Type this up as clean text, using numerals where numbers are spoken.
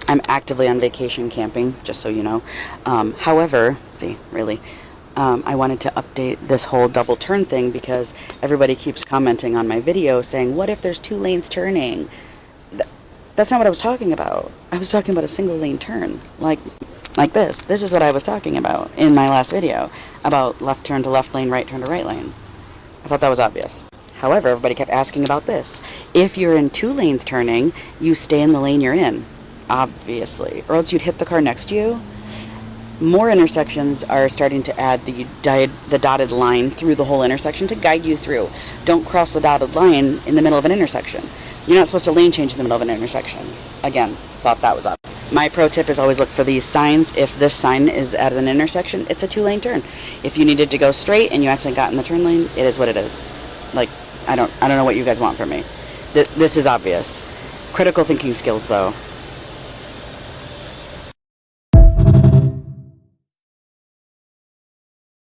I'm actively on vacation camping, just so you know. However, I wanted to update this whole double turn thing because everybody keeps commenting on my video saying, what if there's 2 lanes turning? That's not what I was talking about. I was talking about a single lane turn, like this. This is what I was talking about in my last video, about left turn to left lane, right turn to right lane. I thought that was obvious. However, everybody kept asking about this. If you're in 2 lanes turning, you stay in the lane you're in, obviously, or else you'd hit the car next to you. More intersections are starting to add the dotted line through the whole intersection to guide you through. Don't cross the dotted line in the middle of an intersection. You're not supposed to lane change in the middle of an intersection. Again, thought that was obvious. My pro tip is always look for these signs. If this sign is at an intersection, it's a 2-lane turn. If you needed to go straight and you accidentally got in the turn lane, it is what it is. I don't know what you guys want from me. This is obvious. Critical thinking skills, though.